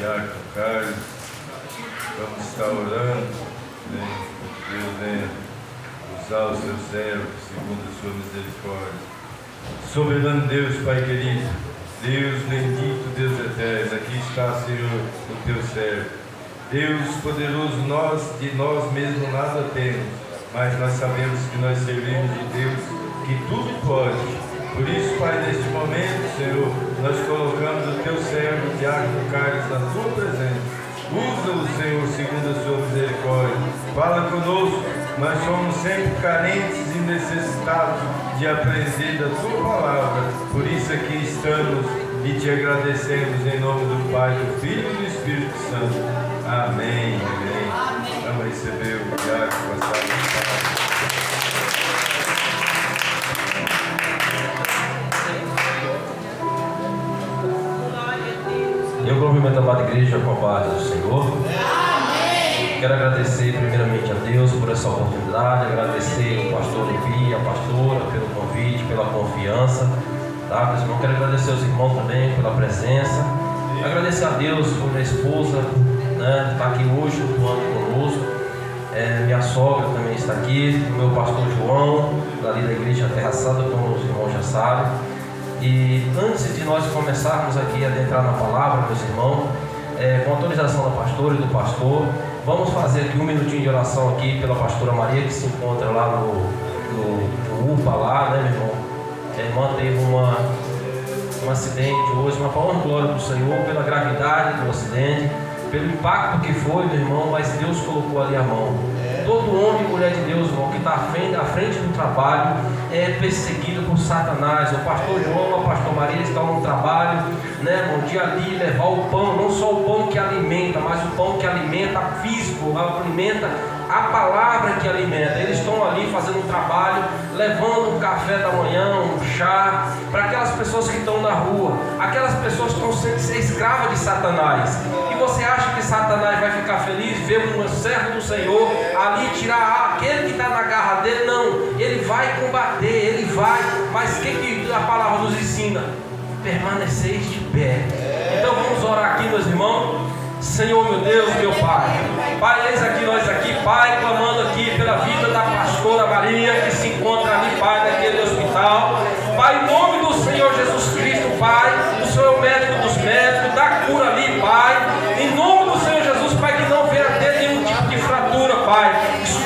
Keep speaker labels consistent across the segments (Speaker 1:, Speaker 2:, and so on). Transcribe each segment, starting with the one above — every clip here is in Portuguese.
Speaker 1: Diácono Carlos, vamos estar orando, Deus usar o seu servo segundo a sua misericórdia. Soberano Deus, Pai querido, Deus bendito, Deus eterno, aqui está, Senhor, o teu servo. Deus poderoso, de nós mesmos nada temos, mas nós sabemos que nós servimos de Deus que tudo pode. Por isso, Pai, neste momento, Senhor, nós colocamos o teu servo, Diácono Carlos, na tua presença. Usa-o, Senhor, segundo a sua misericórdia. Fala conosco, nós somos sempre carentes e necessitados de aprender da tua palavra. Por isso aqui estamos e te agradecemos em nome do Pai, do Filho e do Espírito Santo. Amém. Amém. Vamos receber o diácono passado de palavra.
Speaker 2: Eu cumprimento a amada igreja com a paz do Senhor.
Speaker 3: Amém.
Speaker 2: Quero agradecer primeiramente a Deus por essa oportunidade, agradecer ao pastor Levi, a pastora, pelo convite, pela confiança. Tá, meus irmãos? Quero agradecer aos irmãos também pela presença. Agradecer a Deus por minha esposa, né, estar aqui hoje atuando conosco. Minha sogra também está aqui, o meu pastor João, dali da igreja Terra Santa, como os irmãos já sabem. E antes de nós começarmos aqui a adentrar na palavra, meus irmãos, com autorização da pastora e do pastor, vamos fazer aqui um minutinho de oração aqui pela pastora Maria, que se encontra lá no UPA lá, né, meu irmão? A irmã teve um acidente hoje, uma honra e glória do Senhor, pela gravidade do acidente, pelo impacto que foi, meu irmão, mas Deus colocou ali a mão. Todo homem e mulher de Deus, irmão, que está à frente do trabalho é perseguido por Satanás. O pastor João, a pastor Maria estão no trabalho, né, irmão, dia ali levar o pão, não só o pão que alimenta, mas o pão que alimenta físico, alimenta a palavra que alimenta. Eles estão ali fazendo um trabalho, levando um café da manhã, um chá, para aquelas pessoas que estão na rua, aquelas pessoas que estão sendo escravas de Satanás. E você acha que Satanás vai ficar feliz ver um servo do Senhor ali tirar aquele que está na garra dele? Não, ele vai combater, ele vai. Mas o que a palavra nos ensina? Permaneceis de pé. Então vamos orar aqui, meus irmãos. Senhor, meu Deus, meu Pai, Pai, eis aqui nós aqui, Pai, clamando aqui pela vida da pastora Maria, que se encontra ali, Pai, naquele hospital. Pai, em nome do Senhor Jesus Cristo, Pai, o Senhor é o médico dos médicos, dá cura ali, Pai, em nome do Senhor Jesus, Pai, que não venha ter nenhum tipo de fratura, Pai,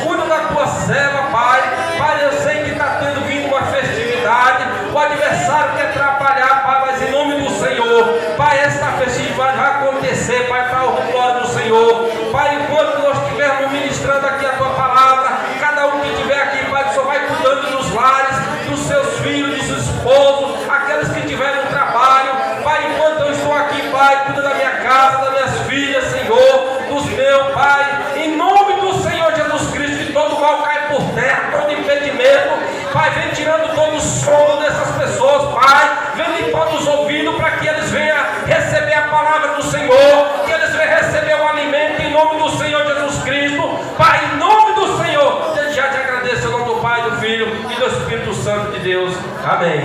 Speaker 2: cuida da tua serva, Pai, Pai, eu sei que está tendo vindo uma festividade, o adversário quer atrapalhar, Pai, mas em nome do Senhor, Pai, esta festividade vai acontecer, Pai, para a glória do Senhor. Pai, enquanto nós estivermos ministrando aqui a tua palavra, cada um que estiver aqui, Pai, o Senhor vai cuidando dos lares, dos seus filhos, dos esposos, aqueles que estiverem no trabalho. Pai, enquanto eu estou aqui, Pai, cuida da minha casa, das minhas filhas, Senhor, dos meus, Pai, em nome do Senhor Jesus Cristo, que todo mal cai por terra, todo impedimento, Pai, vem tirando todo o sono dessas pessoas, Pai, vem limpando os ouvidos para que eles venham receber a palavra do Senhor, que eles venham receber o alimento em nome do Senhor Jesus Cristo. Pai, em nome do Senhor, eu já te agradeço em nome do Pai, do Filho e do Espírito Santo de Deus. Amém.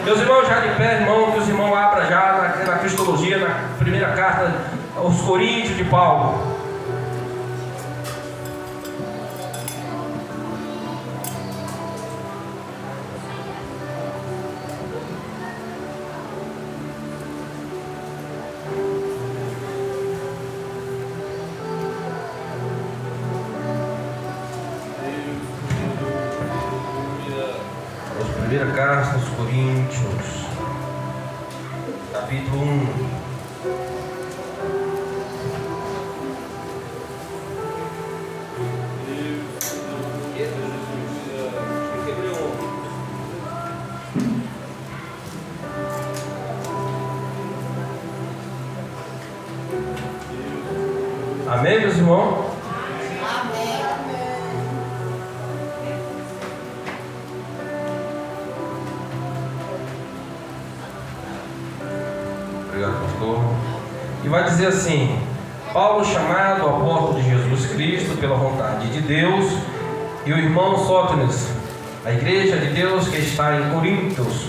Speaker 2: Meus irmãos, já de pé, irmão, que os irmãos abram já na Cristologia, na primeira carta aos Coríntios de Paulo. Primeira carta aos Coríntios, capítulo 1. Amém, meus irmãos? E vai dizer assim: Paulo, chamado apóstolo de Jesus Cristo pela vontade de Deus, e o irmão Sótenes, a igreja de Deus que está em Coríntios,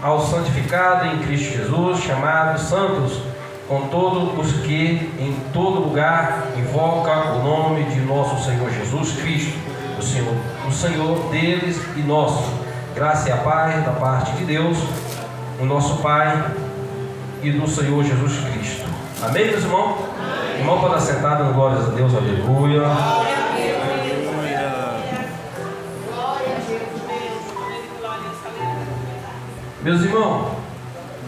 Speaker 2: aos santificados em Cristo Jesus, chamados santos, com todos os que em todo lugar invocam o nome de nosso Senhor Jesus Cristo, o Senhor deles e nosso. Graça e a paz da parte de Deus, o nosso Pai e do Senhor Jesus Cristo. Amém, meus irmãos? Amém. Irmão, pode assentar, dando glórias a Deus, aleluia. Meus irmãos,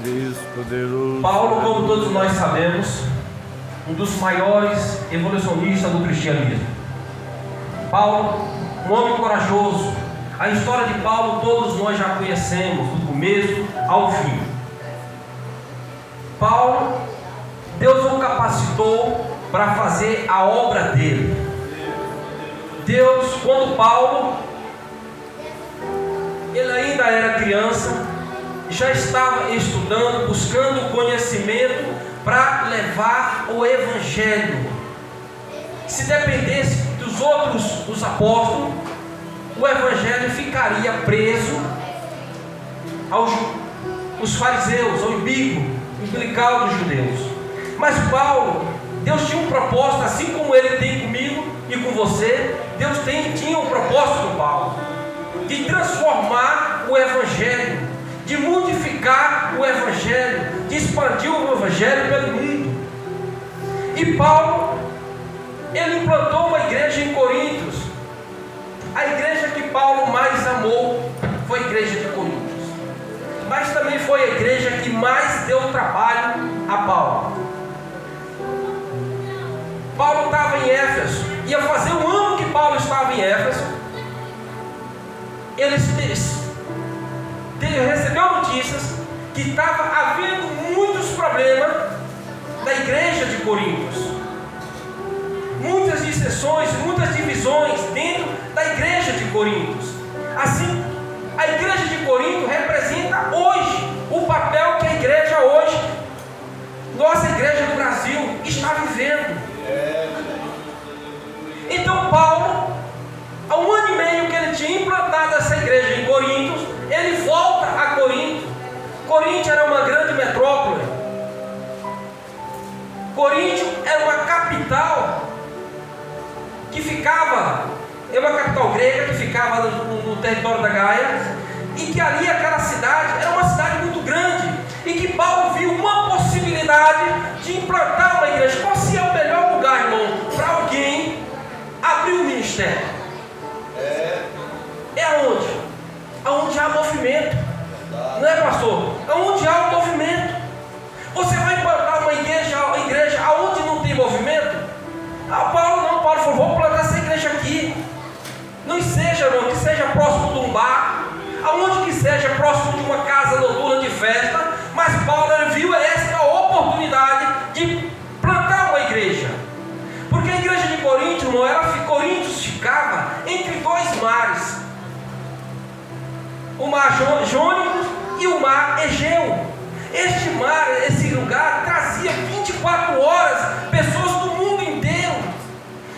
Speaker 1: Deus poderoso.
Speaker 2: Paulo, como todos nós sabemos, um dos maiores evolucionistas do cristianismo. Paulo, um homem corajoso. A história de Paulo todos nós já conhecemos, do começo ao fim. Paulo, Deus o capacitou para fazer a obra dele. Deus, quando Paulo, ele ainda era criança, já estava estudando, buscando conhecimento para levar o evangelho. Se dependesse dos outros, dos apóstolos, o evangelho ficaria preso aos fariseus, ao umbilical dos judeus. Mas Paulo, Deus tinha um propósito, assim como ele tem comigo e com você. Deus tinha um propósito com Paulo, de transformar o evangelho, de modificar o evangelho, de expandir o evangelho pelo mundo. E Paulo, ele implantou uma igreja em Coríntios. A igreja que Paulo mais amou foi a igreja de Coríntios, mas também foi a igreja que mais deu trabalho a Paulo. Paulo estava em Éfeso, ia fazer um ano que Paulo estava em Éfeso. Ele recebeu notícias que estava havendo muitos problemas na igreja de Coríntios, muitas dissensões, muitas divisões dentro da igreja de Coríntios. Assim, a igreja de Corinto representa hoje o papel que a igreja hoje, nossa igreja do Brasil, está vivendo. Então Paulo, há um ano e meio que ele tinha implantado essa igreja em Corinto, ele volta a Corinto. Corinto era uma grande metrópole. Corinto era uma capital que ficava, é uma capital grega que ficava no território da Gaia, e que ali aquela cidade era uma cidade muito grande, e que Paulo viu uma possibilidade de implantar uma igreja. Qual seria o melhor lugar, irmão, para alguém abrir um ministério? É aonde? Aonde há movimento, não é, pastor? Aonde há um movimento. Você vai implantar uma igreja aonde não tem movimento? Paulo falou, vou plantar essa igreja aqui. Não seja, irmão, que seja próximo de um bar, aonde que seja próximo de uma casa noturna de festa. Mas Paulo viu essa oportunidade de plantar uma igreja, porque a igreja de Corinto, irmão, Coríntios ficava entre dois mares, o mar Jônico e o mar Egeu. Este mar, esse lugar, trazia 24 horas pessoas do mundo inteiro.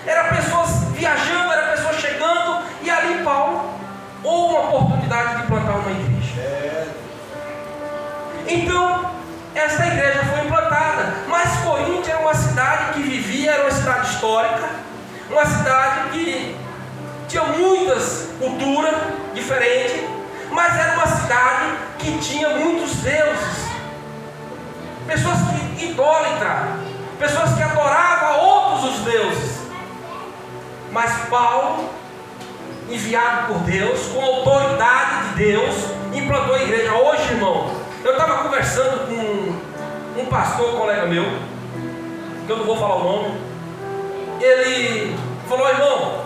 Speaker 2: Era pessoas viajando, era pessoas chegando, e ali Paulo houve uma oportunidade de plantar uma igreja. Então, essa igreja foi implantada. Mas Corinto era uma cidade que vivia, era uma cidade histórica, uma cidade que tinha muitas culturas diferentes, mas era uma cidade que tinha muitos deuses, pessoas que idolatravam, pessoas que adoravam a outros os deuses. Mas Paulo, enviado por Deus, com a autoridade de Deus, implantou a igreja. Hoje, irmão, eu estava conversando com um pastor, colega meu, que eu não vou falar o nome. Ele falou, irmão,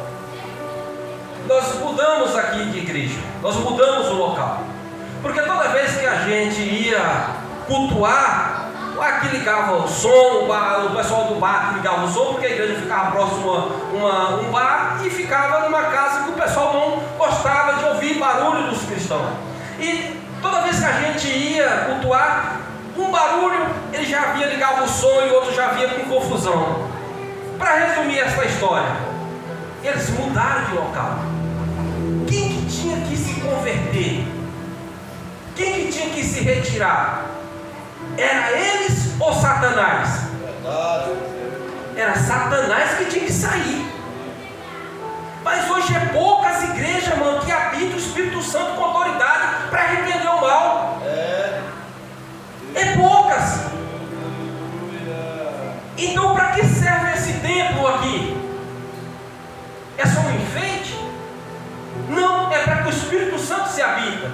Speaker 2: nós mudamos aqui de igreja, nós mudamos o local, porque toda vez que a gente ia cultuar, aqui ligava o som, o pessoal do bar ligava o som, porque a igreja ficava próximo a um bar, e ficava numa casa que o pessoal não gostava de ouvir barulho dos cristãos. E toda vez que a gente ia cultuar, um barulho, ele já havia ligado o som e o outro já havia com confusão. Para resumir essa história, eles mudaram de local. Quem que tinha que se converter? Quem que tinha que se retirar? Era eles ou Satanás?
Speaker 3: Verdade.
Speaker 2: Era Satanás que tinha que sair. Mas hoje é poucas igrejas, irmão, que habitam o Espírito Santo com autoridade para repreender o mal. É poucas. Então para que serve esse templo aqui? É só um enfeite? Não, é para que o Espírito Santo se habita.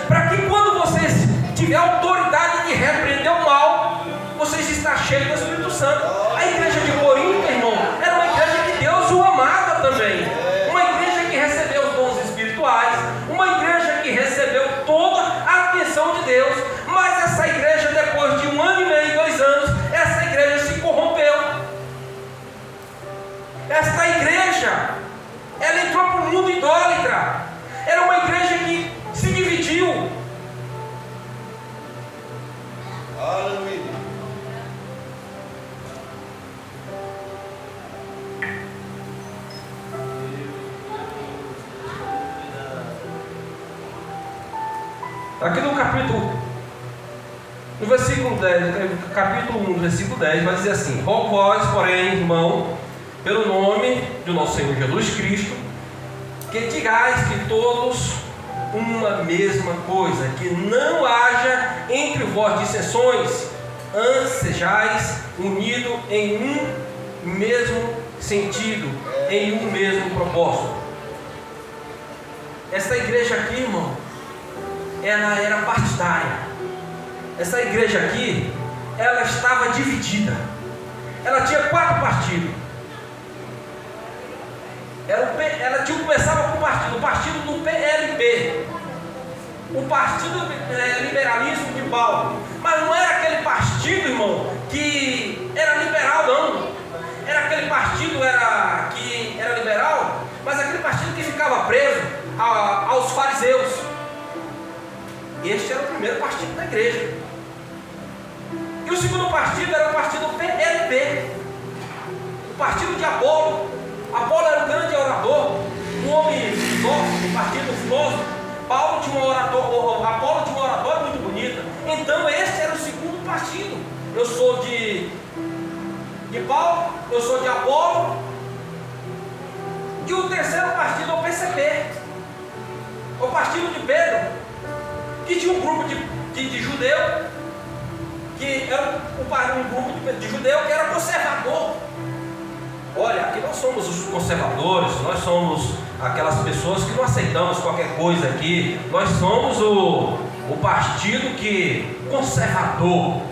Speaker 2: Para que quando vocês tiver autoridade de repreender o mal, vocês estão cheios do Espírito Santo. A igreja de Corinto, irmão, era uma igreja que Deus o amava também. Uma igreja que recebeu os dons espirituais, uma igreja que recebeu toda a atenção de Deus. Mas essa igreja, depois de 1 ano e meio, 2 anos, essa igreja se corrompeu. Esta igreja, ela entrou para o mundo idólatra. Era uma igreja que se dividiu.
Speaker 3: Aleluia.
Speaker 2: Aqui no versículo 10, capítulo 1, versículo 10, vai dizer assim: rogo vós, porém, irmão, pelo nome do nosso Senhor Jesus Cristo, que digais que todos uma mesma coisa, que não haja entre vós dissensões, antes sejais unidos em um mesmo sentido, em um mesmo propósito. Essa igreja aqui, irmão, ela era partidária. Essa igreja aqui, ela estava dividida. Ela tinha 4 partidos. Ela começava com o partido do PLP, o partido liberalismo de Paulo. Mas não era aquele partido, irmão, que era liberal, não. Era aquele partido que era liberal, mas aquele partido que ficava preso aos fariseus. Este era o primeiro partido da igreja. E o segundo partido era o partido PLP, o partido de Apolo. Apolo era um grande orador, um homem filósofo, um partido filósofo. Apolo tinha uma oratória muito bonita. Então este era o segundo partido. Eu sou de Paulo, eu sou de Apolo. E o terceiro partido é o PCP, o partido de Pedro, que tinha um grupo de judeu, que era um grupo de judeu que era conservador. Olha, aqui nós somos os conservadores, nós somos aquelas pessoas que não aceitamos qualquer coisa aqui. Nós somos o partido conservador.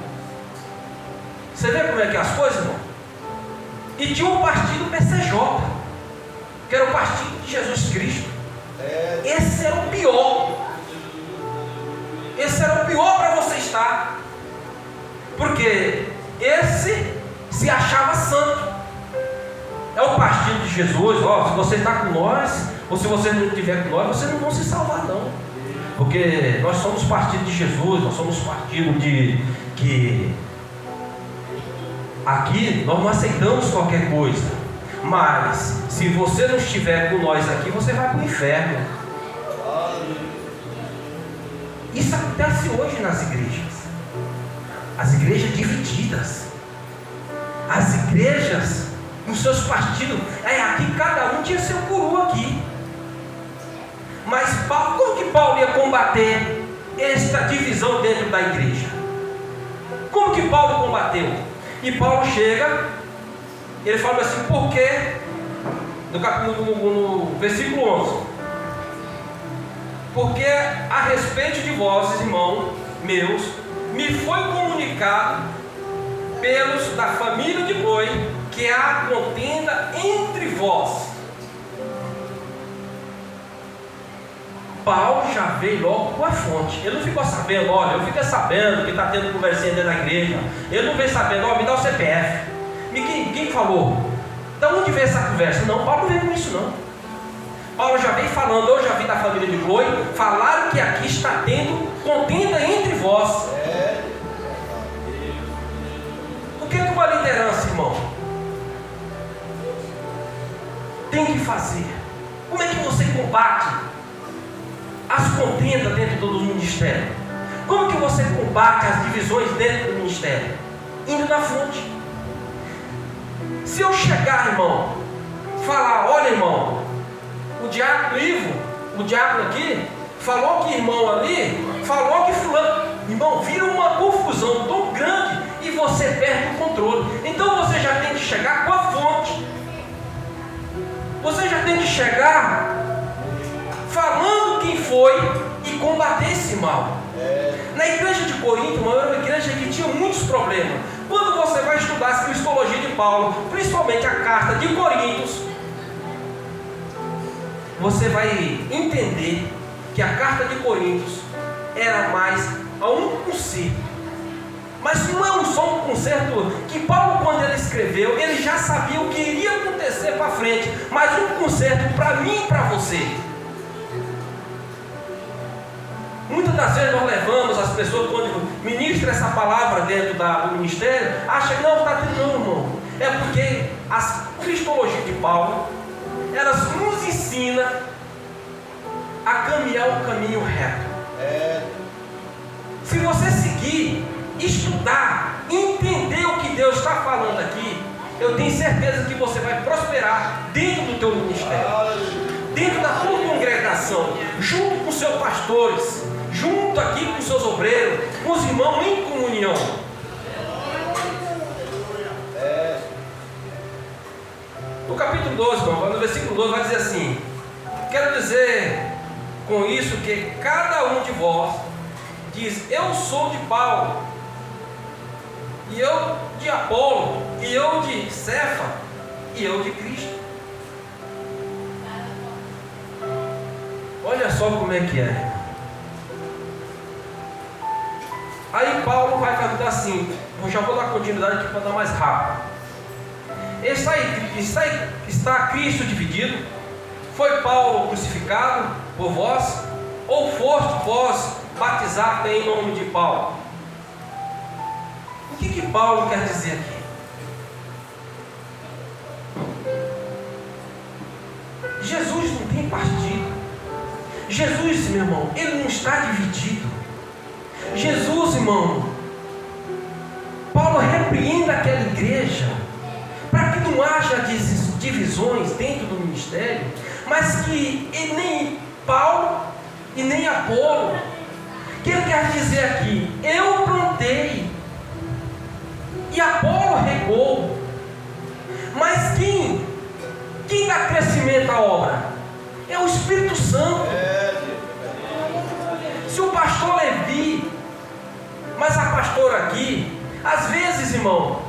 Speaker 2: Você vê como é que é as coisas, irmão? E tinha um partido PCJ, que era o partido de Jesus Cristo. Esse era o pior. Esse era o pior para você estar. Porque esse se achava santo. É o partido de Jesus. Se você está com nós, ou se você não estiver com nós, vocês não vão se salvar, não. Porque nós somos partido de Jesus, nós somos partido que aqui nós não aceitamos qualquer coisa. Mas se você não estiver com nós aqui, você vai para o inferno. Isso acontece hoje nas igrejas. As igrejas divididas. As igrejas nos seus partidos. Aqui cada um tinha seu guru aqui. Mas como que Paulo ia combater esta divisão dentro da igreja? Como que Paulo combateu? E Paulo chega, ele fala assim: porque no versículo 11: porque a respeito de vós, irmãos meus, me foi comunicado pelos da família de Chloe que há contenda entre vós. Paulo já veio logo com a fonte. Ele não ficou sabendo, olha, eu fiquei sabendo que está tendo conversinha dentro da igreja. Ele não veio sabendo, me dá o CPF. Quem falou? Da onde veio essa conversa? Não, Paulo não veio com isso, não. Paulo já veio falando, eu já vi da família de Chloe, falaram que aqui está tendo contenda entre vós. O que uma liderança, irmão, tem que fazer? Como é que você combate as contendas dentro do ministério? Como que você combate as divisões dentro do ministério? Indo na fonte. Se eu chegar, irmão, falar, olha, irmão, o diácono Ivo, o diácono aqui, falou que irmão ali, falou que fulano, irmão, vira uma confusão tão grande e você perde o controle. Então você já tem que chegar com a fonte. Você já tem que chegar falando quem foi e combater esse mal. Na igreja de Corinto, irmão, era uma igreja que tinha muitos problemas. Quando você vai estudar a cristologia de Paulo, principalmente a carta de Coríntios, você vai entender que a carta de Coríntios era mais a um concerto. Mas não é só um concerto que Paulo, quando ele escreveu, ele já sabia o que iria acontecer para frente, mas um concerto para mim e para você. Muitas das vezes nós levamos as pessoas, quando ministra essa palavra dentro do ministério, acham que não, está tendo não, irmão. É porque as cristologias de Paulo, elas nos ensinam a caminhar o caminho reto. Se você seguir, estudar, entender o que Deus está falando aqui, eu tenho certeza que você vai prosperar dentro do teu ministério, dentro da tua congregação, junto com os seus pastores, junto aqui com os seus obreiros, com os irmãos em comunhão. No capítulo 12, no versículo 12 vai dizer assim: quero dizer com isso que cada um de vós diz, eu sou de Paulo, e eu de Apolo, e eu de Cefa, e eu de Cristo. Olha só como é que é. Aí Paulo vai fazer assim, eu já vou dar continuidade aqui para dar mais rápido. Está Cristo dividido? Foi Paulo crucificado por vós? Ou foste vós batizar em nome de Paulo? O que Paulo quer dizer aqui? Jesus não tem partido. Jesus, meu irmão, ele não está dividido. Jesus, irmão, Paulo repreende aquela igreja para que não haja divisões dentro do ministério, mas que nem Paulo e nem Apolo, que ele quer dizer aqui, eu plantei e Apolo regou, mas quem dá crescimento à obra? É o Espírito Santo. Se o pastor Levi, mas a pastora aqui, às vezes, irmão,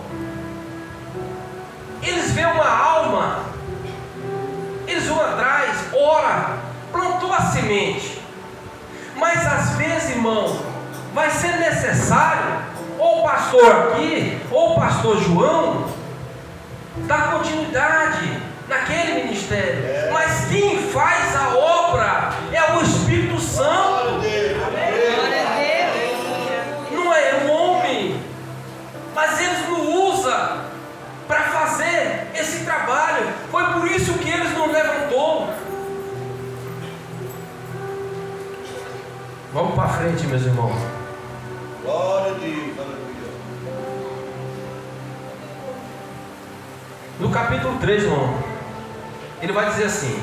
Speaker 2: eles veem uma alma, eles vão atrás, ora, plantou a semente, mas às vezes, irmão, vai ser necessário, ou o pastor aqui, ou o pastor João, dar continuidade naquele ministério, mas quem faz a obra é o Espírito Santo. Não é o homem, mas eles não usam para fazer esse trabalho. Foi por isso que eles não levantou. Vamos para frente, meus irmãos.
Speaker 3: Glória a Deus, aleluia.
Speaker 2: No capítulo 3, irmão, ele vai dizer assim: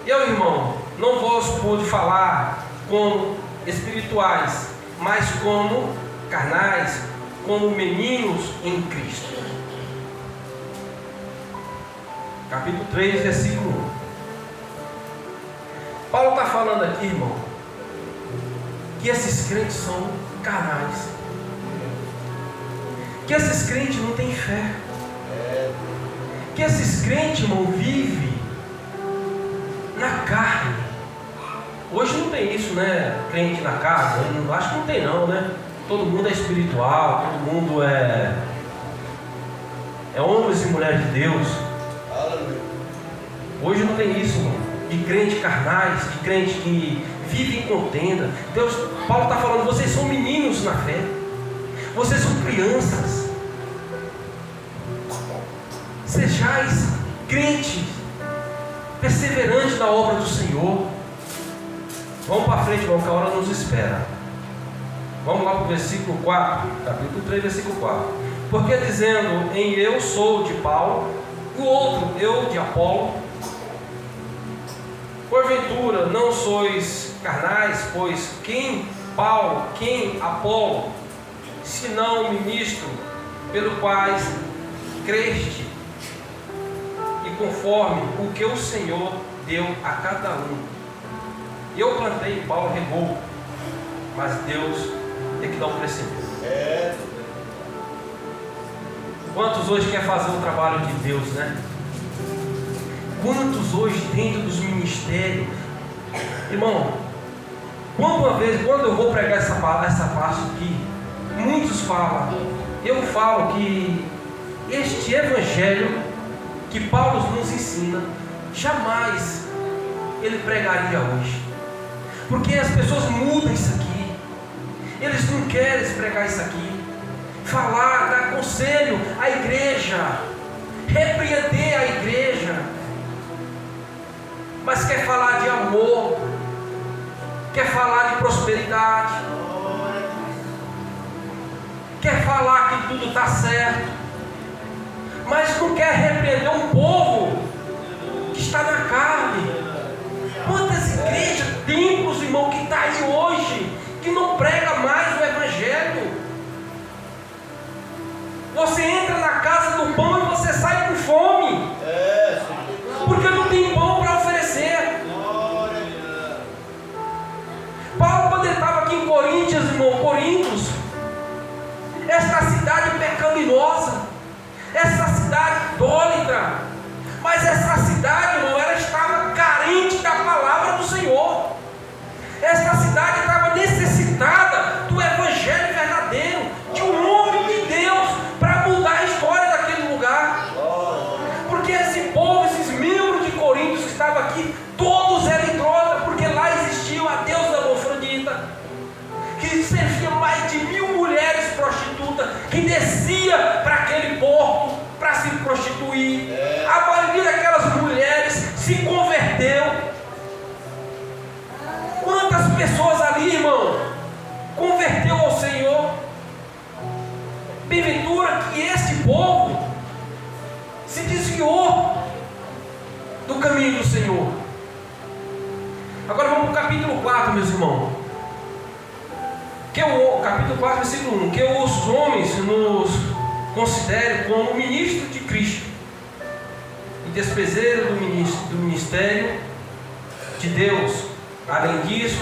Speaker 2: eu, irmão, não vos pude falar como espirituais, mas como carnais, como meninos em Cristo. Capítulo 3, versículo 1. Paulo está falando aqui, irmão, que esses crentes são carnais, que esses crentes não têm fé, que esses crentes, irmão, vivem na carne. Hoje não tem isso, né? Crente na carne, acho que não tem não, né? Todo mundo é espiritual, todo mundo é homens e mulheres de Deus.
Speaker 3: Aleluia.
Speaker 2: Hoje não tem isso, irmão, de crentes carnais, de crentes que vivem em contenda. Paulo está falando, vocês são meninos na fé, vocês são crianças, sejais crentes, perseverantes na obra do Senhor. Vamos para frente, irmão, que a hora nos espera. Vamos lá para o versículo 4, capítulo 3, versículo 4. Porque dizendo em eu sou de Paulo, o outro eu de Apolo, porventura não sois carnais, pois quem Paulo, quem Apolo, senão ministro pelo quais creste, e conforme o que o Senhor deu a cada um. Eu plantei, Paulo regou, mas Deus é que dá o crescimento. Quantos hoje quer fazer o trabalho de Deus, né? Quantos hoje dentro dos ministérios? Irmão, quando eu vou pregar essa parte aqui, muitos falam, eu falo que este evangelho que Paulo nos ensina, jamais ele pregaria hoje, porque as pessoas mudam isso aqui, eles não querem pregar isso aqui, falar, dar conselho à igreja, repreender a igreja, mas quer falar de amor, quer falar de prosperidade, quer falar que tudo está certo, mas não quer repreender um povo que está na carne. Quantas igrejas, templos, irmão, que está aí hoje, que não prega mais o evangelho? Você entra na casa do pão e você sai com fome, porque não tem pão para oferecer. Paulo, quando ele estava aqui em Coríntios, irmão, Coríntios, esta cidade pecaminosa, essa cidade idólatra, mas essa cidade, irmão, ela estava carente da palavra do Senhor. Essa cidade estava necessitada do evangelho verdadeiro, de um homem de Deus para mudar a história daquele lugar. Porque esse povo, esses membros de Coríntios que estavam aqui, todos eram idólatras, porque lá existia a deusa da Afrodita, que servia mais de 1000 mulheres prostitutas, que descia para aquele porto para se prostituir. A maioria daquelas mulheres se converteu. Quantas pessoas ali, irmão, converteu ao Senhor? Bem-aventura que esse povo se desviou do caminho do Senhor. Agora vamos para o capítulo 4, meus irmãos. Capítulo 4, versículo 1. Que os homens nos considerem como ministro de Cristo e desprezeiro do ministério de Deus. Além disso,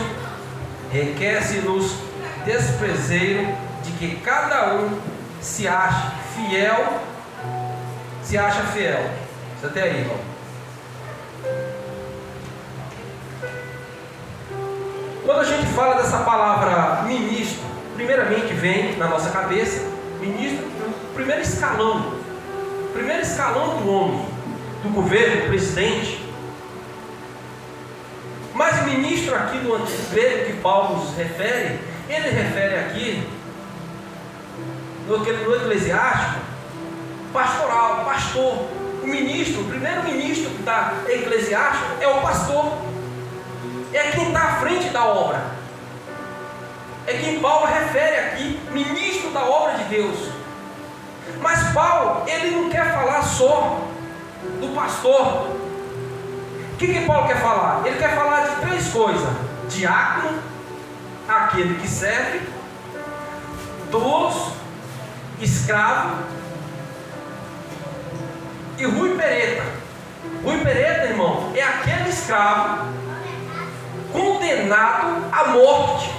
Speaker 2: requer-se-nos desprezeiro de que cada um se acha fiel. Você até aí, irmão. Quando a gente fala dessa palavra ministro, primeiramente vem na nossa cabeça ministro, o primeiro escalão do homem, do governo, do presidente. Mas ministro aqui no antigo grego que Paulo nos refere, ele refere aqui no eclesiástico, pastoral, pastor. O ministro, o primeiro ministro que está eclesiástico é o pastor. É quem está à frente da obra. É quem Paulo refere aqui, ministro da obra de Deus. Mas Paulo, ele não quer falar só do pastor. O que Paulo quer falar? Ele quer falar de 3 coisas: diácono, aquele que serve; doulos, escravo; e Rui Pereta. Rui Pereta, irmão, é aquele escravo condenado à morte,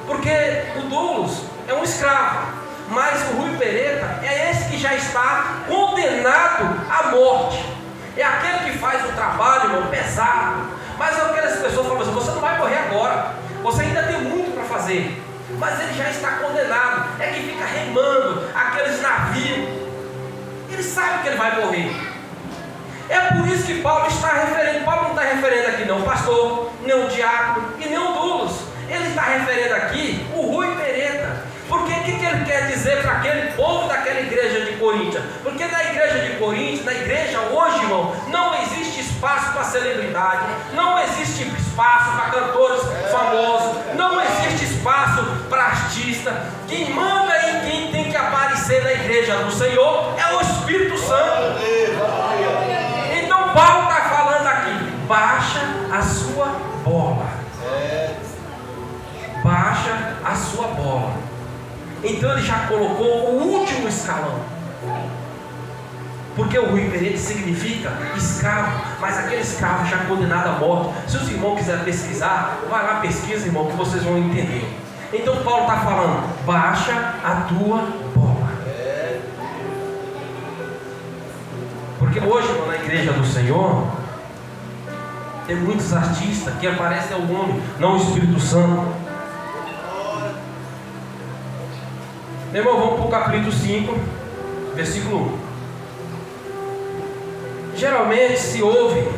Speaker 2: porque o doulos é um escravo, mas o Rui Pereta é esse que já está condenado à morte. É aquele que faz o trabalho, irmão, pesado. Mas aquelas pessoas falam assim: você não vai morrer agora, você ainda tem muito para fazer. Mas ele já está condenado. É que fica remando aqueles navios. Ele sabe que ele vai morrer. É por isso que Paulo está referendo. Paulo não está referendo aqui não o pastor, nem o diácono e nem o doulos. Ele está referendo aqui o Rui Pereta. Porque o que ele quer dizer para aquele povo daquela igreja de Coríntios? Porque na igreja de Coríntios, na igreja hoje, irmão, não existe espaço para celebridade, não existe espaço para cantores famosos, não existe espaço para artista. Quem manda e quem tem que aparecer na igreja do Senhor é o Espírito Santo. Então Paulo está falando aqui: baixa a sua bola. Baixa a sua bola. Então ele já colocou o último escalão. Porque o reverente significa escravo, mas aquele escravo já condenado à morte. Se os irmãos quiserem pesquisar, vai lá, pesquisa, irmão, que vocês vão entender. Então Paulo está falando: baixa a tua bola. Porque hoje, irmão, na igreja do Senhor, tem muitos artistas que aparecem ao nome, não o Espírito Santo. Meu irmão, vamos para o capítulo 5, versículo 1. Geralmente se ouve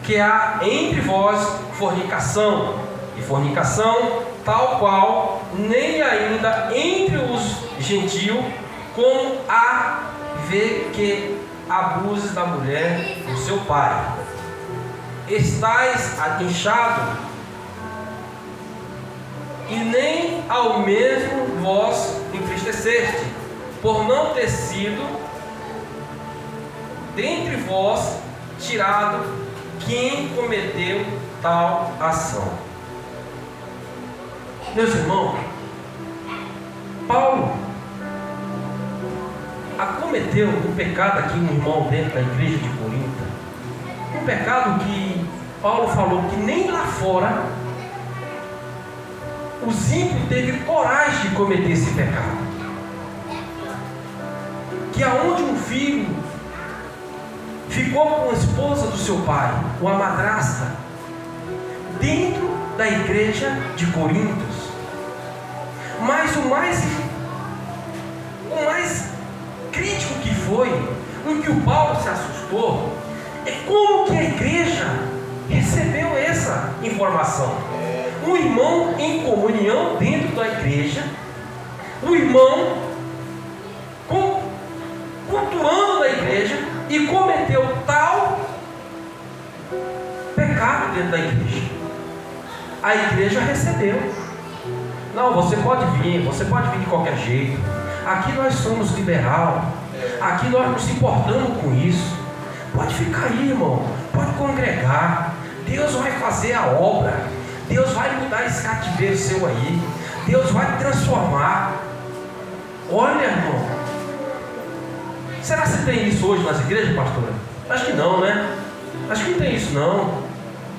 Speaker 2: que há entre vós fornicação, e fornicação tal qual nem ainda entre os gentios, como há vê que abuses da mulher do seu pai. Estais inchado, e nem ao mesmo vós entristeceste, por não ter sido dentre vós tirado quem cometeu tal ação. Meus irmãos, Paulo acometeu um pecado aqui, um irmão dentro da igreja de Corinto, um pecado que Paulo falou que nem lá fora os ímpios teve coragem de cometer esse pecado. Que aonde um filho ficou com a esposa do seu pai, uma madrasta, dentro da igreja de Corintos. Mas o mais crítico que foi, o que o Paulo se assustou, é como que a igreja recebeu essa informação. Um irmão em comunhão dentro da igreja, um irmão cultuando da igreja, e cometeu tal pecado dentro da igreja. A igreja recebeu. Não, você pode vir de qualquer jeito. Aqui nós somos liberal. Aqui nós nos importamos com isso. Pode ficar aí, irmão. Pode congregar. Deus vai fazer a obra. Deus vai mudar esse cativeiro seu aí. Deus vai transformar. Olha, irmão. Será que tem isso hoje nas igrejas, pastora? Acho que não, né? Acho que não tem isso, não.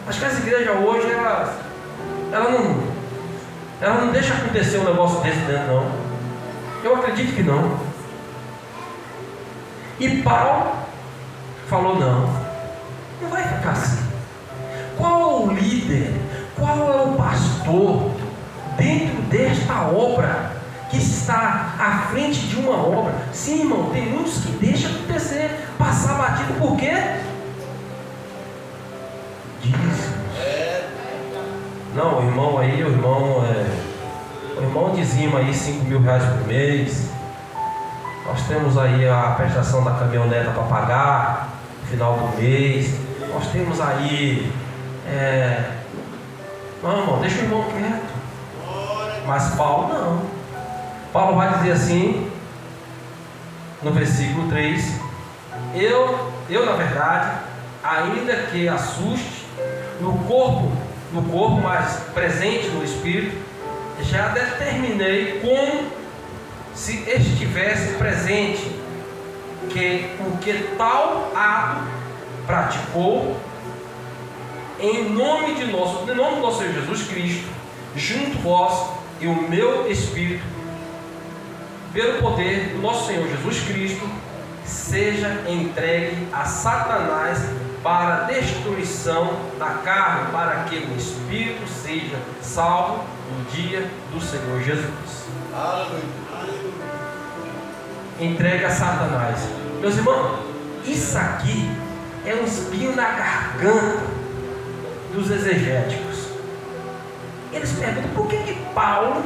Speaker 2: Acho que as igrejas hoje, ela não deixa acontecer um negócio desse dentro, não. Eu acredito que não. E Paulo falou: não vai ficar assim. Qual é o líder? Qual é o pastor dentro desta obra que está à frente de uma obra? Sim, irmão, tem muitos que deixam acontecer, passar batido. Por quê? Dízimos. Não, o irmão dizima aí 5 mil reais por mês. Nós temos aí a prestação da caminhoneta para pagar no final do mês. Nós temos aí não, irmão, deixa o irmão quieto. Mas Paulo não. Paulo vai dizer assim, no versículo 3: eu na verdade, ainda que assuste no corpo, mas presente no espírito, já determinei como se estivesse presente, que o que tal ato praticou, em nome do nosso Senhor Jesus Cristo, junto vós e o meu espírito, pelo poder do nosso Senhor Jesus Cristo, seja entregue a Satanás para a destruição da carne, para que o espírito seja salvo no dia do Senhor Jesus. Entregue a Satanás. Meus irmãos, isso aqui é um espinho na garganta dos exegéticos. Eles perguntam: por que Paulo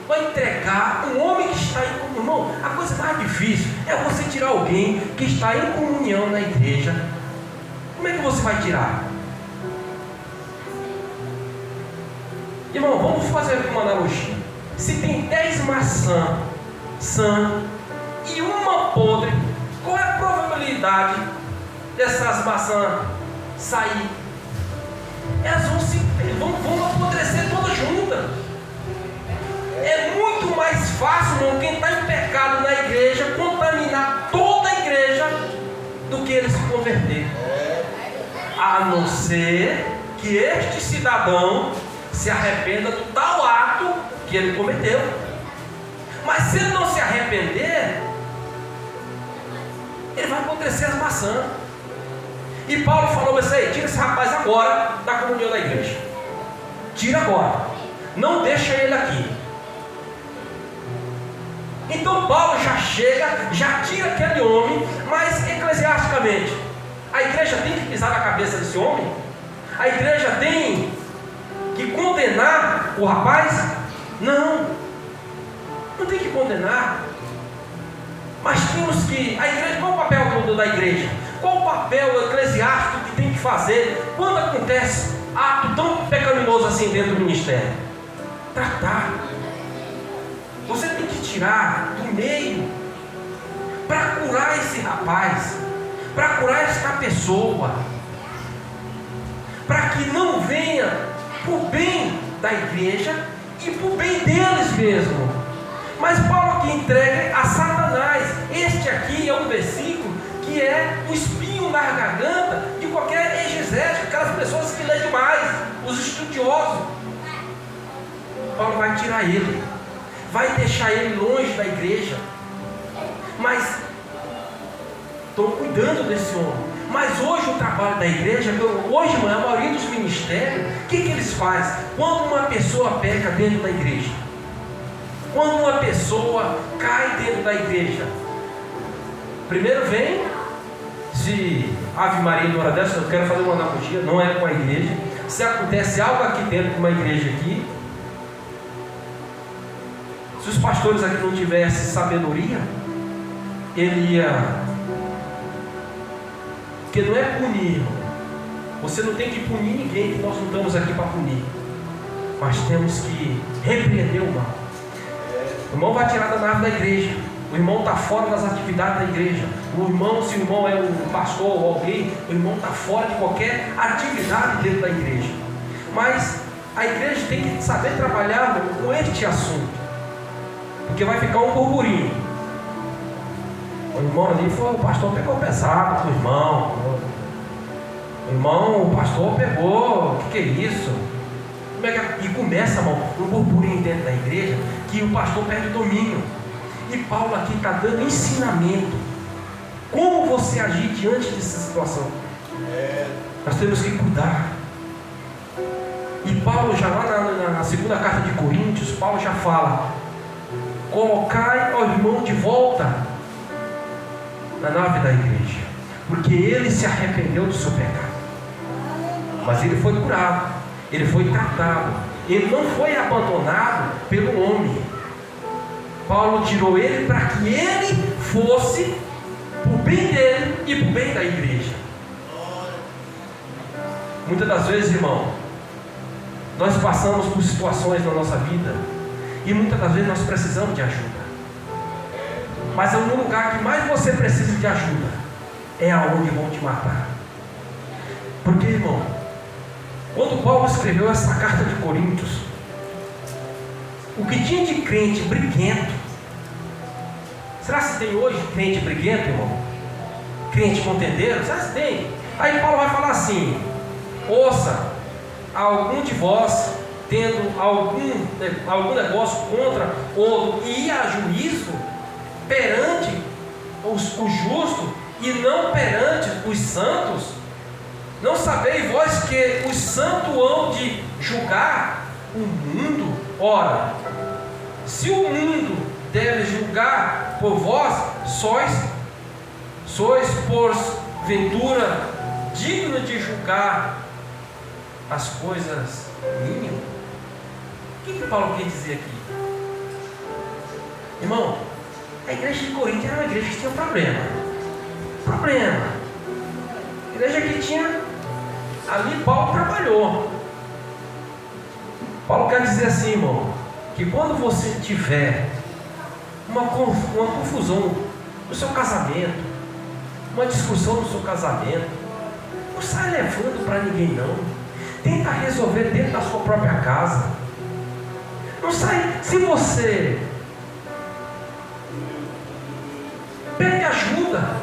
Speaker 2: vai entregar um homem que está em comunhão? Irmão, a coisa mais difícil é você tirar alguém que está em comunhão na igreja. Como é que você vai tirar? Irmão, vamos fazer aqui uma analogia. Se tem 10 maçãs sã e uma podre, qual é a probabilidade dessas maçãs sair? Elas vão apodrecer todas juntas. É muito mais fácil, irmão, quem está em pecado na igreja contaminar toda a igreja do que ele se converter. A não ser que este cidadão se arrependa do tal ato que ele cometeu. Mas se ele não se arrepender, ele vai apodrecer as maçãs. E Paulo falou isso aí: tira esse rapaz agora da comunhão da igreja. Tira agora. Não deixa ele aqui. Então Paulo já chega, já tira aquele homem, mas eclesiasticamente, a igreja tem que pisar na cabeça desse homem? A igreja tem que condenar o rapaz? Não, não tem que condenar. Mas temos que, a igreja, qual o papel da igreja? Qual o papel eclesiástico que tem que fazer quando acontece ato tão pecaminoso assim dentro do ministério? Tratar. Você tem que tirar do meio para curar esse rapaz, para curar esta pessoa, para que não venha para o bem da igreja e para o bem deles mesmo. Mas Paulo aqui entrega a Satanás. Este aqui é um versículo que é um espinho na garganta de qualquer exegético, aquelas pessoas que lêem demais, os estudiosos. Paulo vai tirar ele, vai deixar ele longe da igreja. Mas estão cuidando desse homem. Mas hoje o trabalho da igreja, hoje, a maioria dos ministérios, o que eles fazem? Quando uma pessoa peca dentro da igreja, quando uma pessoa cai dentro da igreja, primeiro vem, se Ave Maria numa hora dessa, eu quero fazer uma analogia, não é com a igreja. Se acontece algo aqui dentro de uma igreja aqui, se os pastores aqui não tivessem sabedoria, ele ia, porque não é punir, irmão. Você não tem que punir ninguém, que nós não estamos aqui para punir, mas temos que repreender o mal. O irmão vai tirar da nave da igreja, o irmão está fora das atividades da igreja, o irmão, se o irmão é um pastor ou alguém, o irmão está fora de qualquer atividade dentro da igreja. Mas a igreja tem que saber trabalhar com este assunto, porque vai ficar um burburinho. O irmão ali foi, o pastor pegou pesado com o irmão. O irmão, o pastor pegou, o que é isso? Como é que... E começa, irmão, um burburinho dentro da igreja, que o pastor perde o domínio. E Paulo aqui está dando ensinamento. Como você agir diante dessa situação? Nós temos que cuidar. E Paulo já lá na segunda carta de Coríntios, Paulo já fala: colocai ao irmão de volta na nave da igreja, porque ele se arrependeu do seu pecado, mas ele foi curado, ele foi tratado, ele não foi abandonado pelo homem. Paulo tirou ele para que ele fosse para o bem dele e para o bem da igreja. Muitas das vezes, irmão, nós passamos por situações na nossa vida e muitas das vezes nós precisamos de ajuda. Mas no lugar que mais você precisa de ajuda é aonde vão te matar. Porque, irmão, quando Paulo escreveu essa carta de Coríntios, o que tinha de crente briguento, será que tem hoje crente briguento, irmão? Crente contendeiro? Será que tem? Aí Paulo vai falar assim: ouça, algum de vós tendo algum negócio contra outro e ir a juízo perante o justo e não perante os santos? Não sabeis vós que os santos hão de julgar o mundo? Ora, se o mundo deve julgar por vós, sois porventura digno de julgar as coisas mínimas? O que Paulo quer dizer aqui? Irmão, a igreja de Corinto era uma igreja que tinha problema. A igreja que tinha, ali Paulo trabalhou. Paulo quer dizer assim, irmão, que quando você tiver uma confusão no seu casamento, uma discussão no seu casamento, não sai levando para ninguém não. Tenta resolver dentro da sua própria casa. Não sai, se você pede ajuda,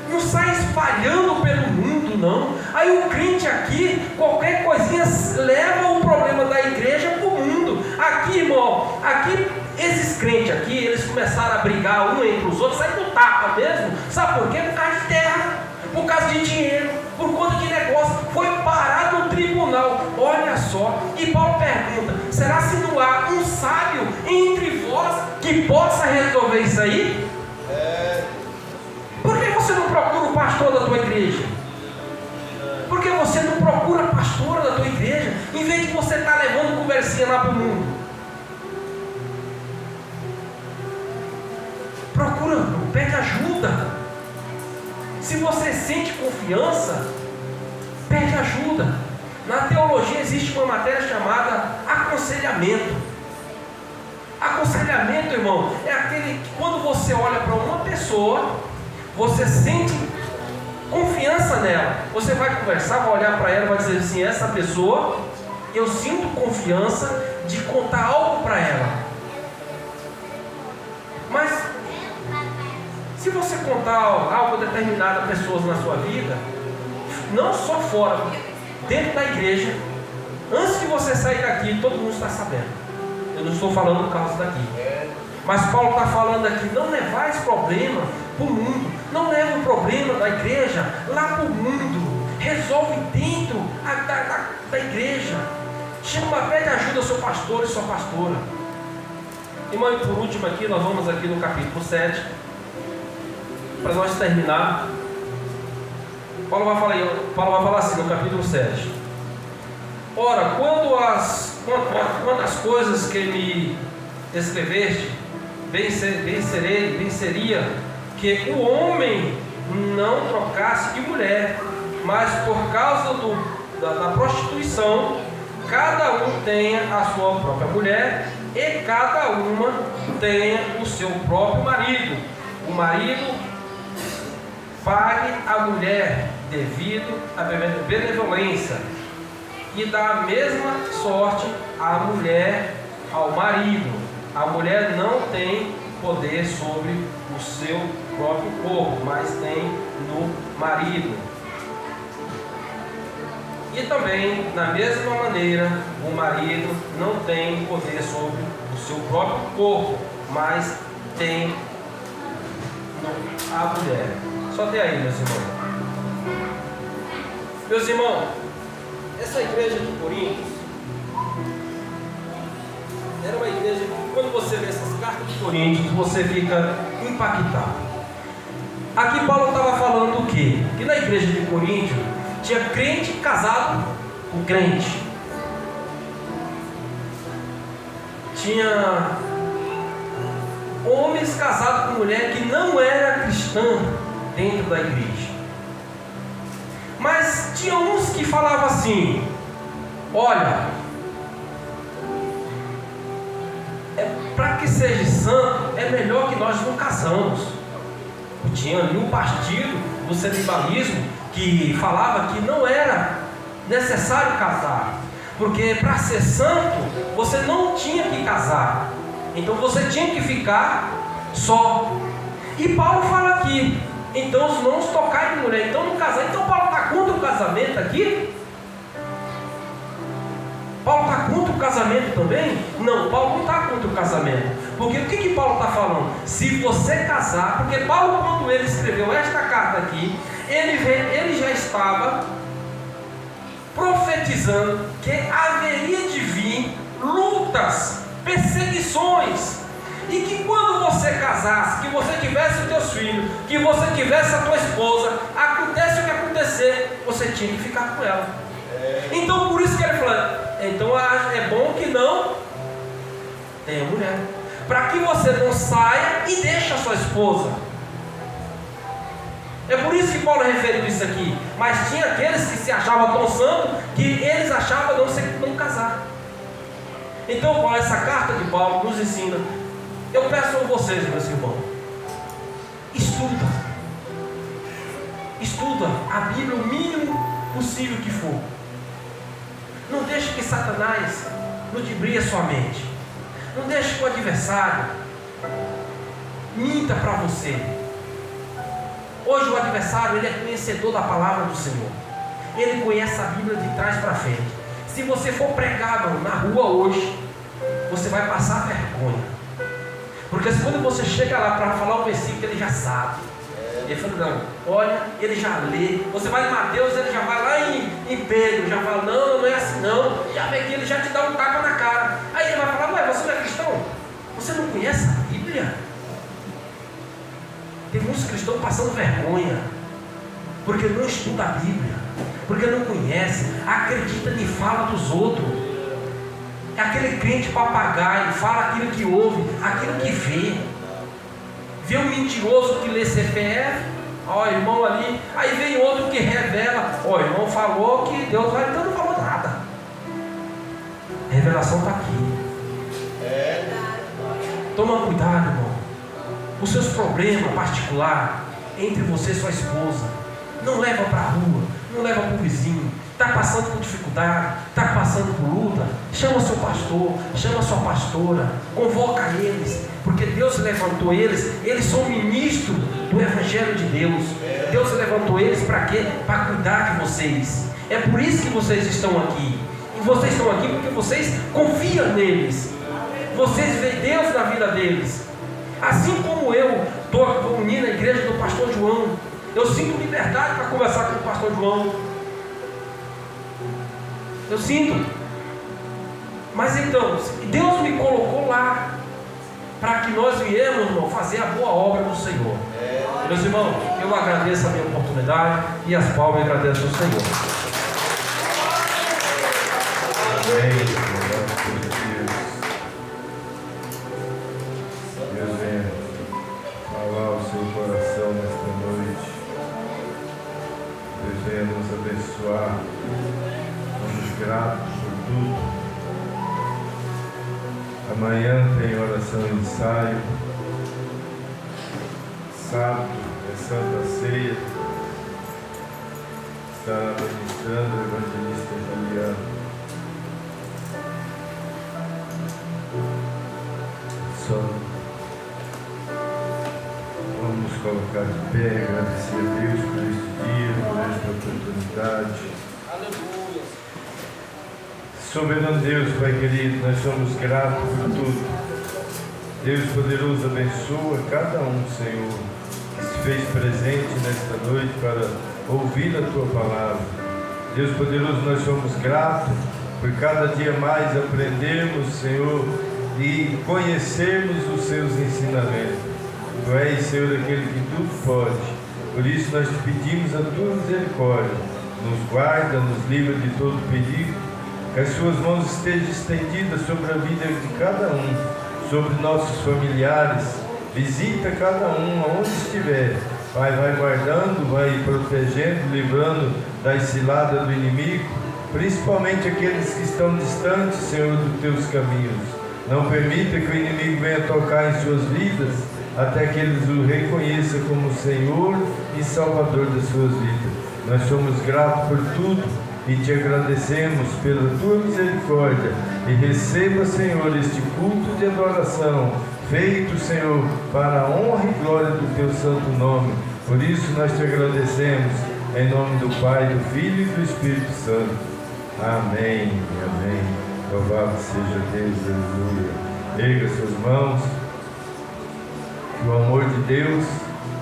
Speaker 2: não sai espalhando pelo mundo não. Aí o crente aqui, qualquer coisinha leva o problema da igreja para o mundo. Aqui, irmão, aqui esses crentes aqui, eles começaram a brigar um entre os outros, sai do tapa mesmo. Sabe por quê? Por causa de terra, por causa de dinheiro, por conta de negócio. Foi parar no tribunal. Olha só. E Paulo pergunta: será se não há um sábio entre vós que possa resolver isso aí? Por que você não procura o pastor da tua igreja? Por que você não procura a pastora da tua igreja? Em vez de você estar levando conversinha lá para o mundo. Procura, pede ajuda. Se você sente confiança, pede ajuda. Na teologia existe uma matéria chamada aconselhamento. Aconselhamento, irmão, é aquele que quando você olha para uma pessoa, você sente confiança nela. Você vai conversar, vai olhar para ela e vai dizer assim: essa pessoa, eu sinto confiança de contar algo para ela. Mas se você contar algo a determinadas pessoas na sua vida, não só fora, dentro da igreja, antes de você sair daqui, todo mundo está sabendo. Eu não estou falando do caso daqui, mas Paulo está falando aqui: não levar esse problema para o mundo, não leva o problema da igreja lá para o mundo, resolve dentro da igreja. Chama, pede ajuda ao seu pastor e sua pastora. Irmão, e por último aqui, nós vamos aqui no capítulo 7, para nós terminar. Paulo vai falar assim no capítulo 7: ora, quando as coisas que me escreveste, bem seria que o homem não trocasse de mulher, mas por causa da prostituição, cada um tenha a sua própria mulher e cada uma tenha o seu próprio marido. O marido pague a mulher devido à benevolência, e dá a mesma sorte à mulher ao marido. A mulher não tem poder sobre o seu próprio corpo, mas tem no marido. E também, na mesma maneira, o marido não tem poder sobre o seu próprio corpo, mas tem a mulher. Só até aí, meus irmãos. Meus irmãos, essa igreja de Corinto era uma igreja que, quando você vê essas cartas de Coríntios, você fica impactado. Aqui Paulo estava falando o quê? Que na igreja de Corinto tinha crente casado com crente, tinha homens casados com mulher que não era cristã dentro da igreja. Mas tinha uns que falavam assim: olha, para que seja santo, é melhor que nós não casamos. Tinha ali um partido do canibalismo que falava que não era necessário casar, porque para ser santo você não tinha que casar, então você tinha que ficar só. E Paulo fala aqui: então os irmãos tocarem de mulher, então não casar. Então Paulo está contra o casamento aqui? Paulo está contra o casamento também? Não, Paulo não está contra o casamento. Porque o que Paulo está falando? Se você casar, porque Paulo, quando ele escreveu esta carta aqui, ele já estava profetizando que haveria de vir lutas, perseguições, e que quando você casasse, que você tivesse os teus filhos, que você tivesse a tua esposa, acontece o que acontecer, você tinha que ficar com ela. Então por isso que ele falou: então é bom que não tenha mulher, para que você não saia e deixe a sua esposa. É por isso que Paulo referiu isso aqui. Mas tinha aqueles que se achavam tão santos que eles achavam não casar. Então, Paulo, essa carta de Paulo nos ensina. Eu peço a vocês, meus irmãos, estuda a Bíblia o mínimo possível que for. Não deixe que Satanás ludibrie a sua mente. Não deixe que o adversário minta para você. Hoje o adversário, ele é conhecedor da palavra do Senhor. Ele conhece a Bíblia de trás para frente. Se você for pregado na rua hoje, você vai passar vergonha. Porque quando você chega lá para falar o versículo, ele já sabe. Ele fala, não, olha, ele já lê. Você vai em Mateus, ele já vai lá em Pedro, já fala, não é assim não. Já vem aqui, ele já te dá um tapa na cara. Aí ele vai falar, ué, você não é cristão? Você não conhece a Bíblia? Tem muitos cristãos passando vergonha, porque não estuda a Bíblia, porque não conhece, acredita em fala dos outros. É aquele crente papagaio, fala aquilo que ouve, aquilo que vê um mentiroso que lê CPF, ó, irmão ali, aí vem outro que revela, ó, irmão falou que Deus vai, então não falou nada. A revelação está aqui. Toma cuidado, irmão. Os seus problemas particulares entre você e sua esposa, não leva para a rua, não leva para o vizinho. Está passando por dificuldade, está passando por luta, chama seu pastor, chama sua pastora, convoca eles, porque Deus levantou eles são ministros do Evangelho de Deus. Deus levantou eles para quê? Para cuidar de vocês. É por isso que vocês estão aqui. E vocês estão aqui porque vocês confiam neles. Vocês veem Deus na vida deles. Assim como eu estou unindo a igreja do pastor João, eu sinto liberdade para conversar com o pastor João. Eu sinto. Mas então, Deus me colocou lá para que nós viemos, irmão, fazer a boa obra do Senhor. Meus irmãos, eu agradeço a minha oportunidade e as palmas agradeço ao Senhor.
Speaker 1: Amém. Deus venha falar ao seu coração nesta noite. Deus venha nos abençoar. Somos gratos por tudo. Amanhã tem oração e ensaio. Sábado é Santa Ceia. Estará ministrando o evangelista Juliano. Só vamos nos colocar de pé, agradecer a Deus por este dia, por esta oportunidade.
Speaker 2: Aleluia.
Speaker 1: Soberano Deus, Pai querido, nós somos gratos por tudo. Deus poderoso, abençoa cada um, Senhor, que se fez presente nesta noite para ouvir a Tua palavra. Deus poderoso, nós somos gratos por cada dia mais aprendermos, Senhor, e conhecermos os Seus ensinamentos. Tu és, Senhor, aquele que tudo pode. Por isso nós te pedimos a Tua misericórdia. Nos guarda, nos livra de todo perigo. Que as Suas mãos estejam estendidas sobre a vida de cada um, sobre nossos familiares. Visita cada um aonde estiver. Pai, vai guardando, vai protegendo, livrando das ciladas do inimigo, principalmente aqueles que estão distantes, Senhor, dos Teus caminhos. Não permita que o inimigo venha tocar em suas vidas, até que eles o reconheçam como Senhor e Salvador das suas vidas. Nós somos gratos por tudo e te agradecemos pela tua misericórdia. E receba, Senhor, este culto de adoração, feito, Senhor, para a honra e glória do teu santo nome. Por isso nós te agradecemos, em nome do Pai, do Filho e do Espírito Santo. Amém, amém. Louvado seja Deus, aleluia. Erga suas mãos. Que o amor de Deus,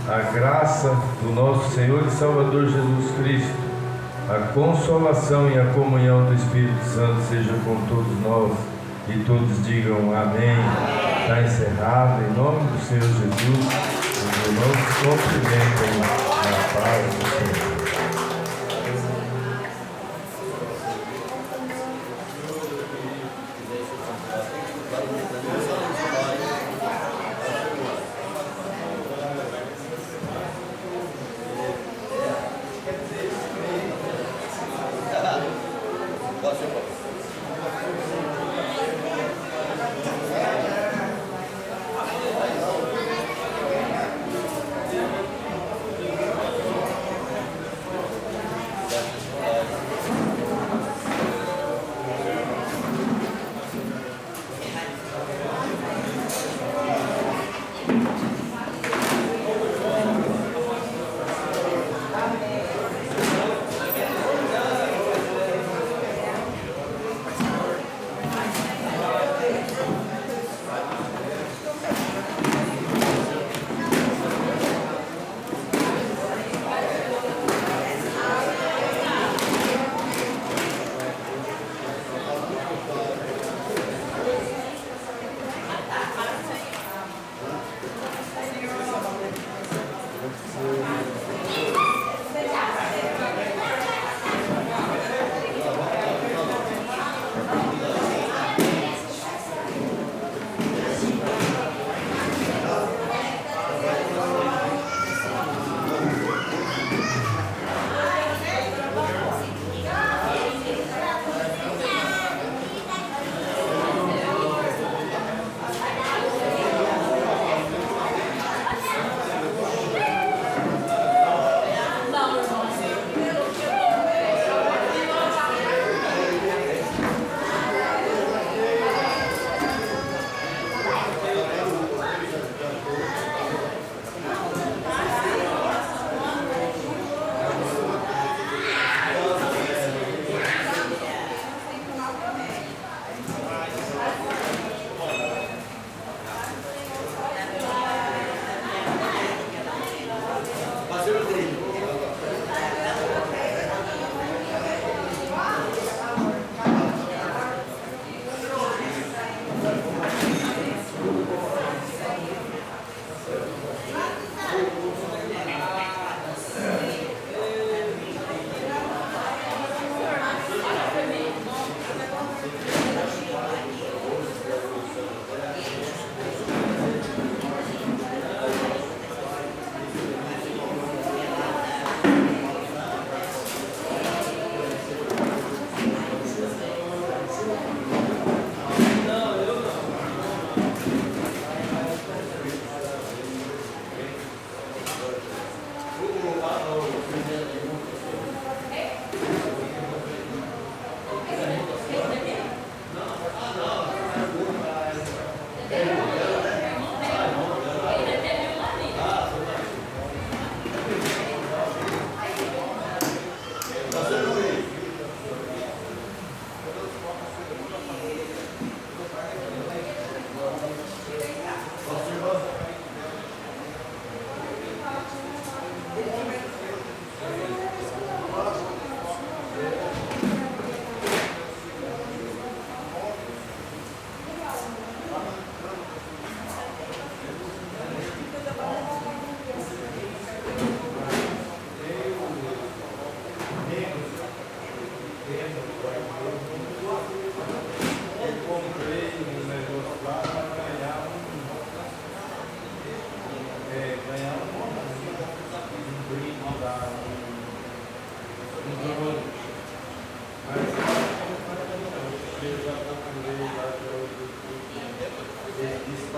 Speaker 1: a graça do nosso Senhor e Salvador Jesus Cristo, a consolação e a comunhão do Espírito Santo seja com todos nós. E todos digam amém. Está encerrado, em nome do Senhor Jesus. Os irmãos se cumprimentam na paz do Senhor.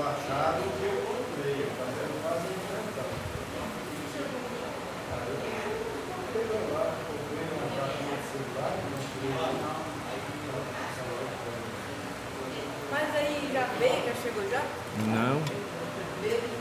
Speaker 4: achado que eu comprei, fazendo quase enfrentar. Aí eu peguei lá, comprei uma caixinha de celular,
Speaker 5: Mas aí já veio, já chegou já?
Speaker 1: Não.
Speaker 5: Veio.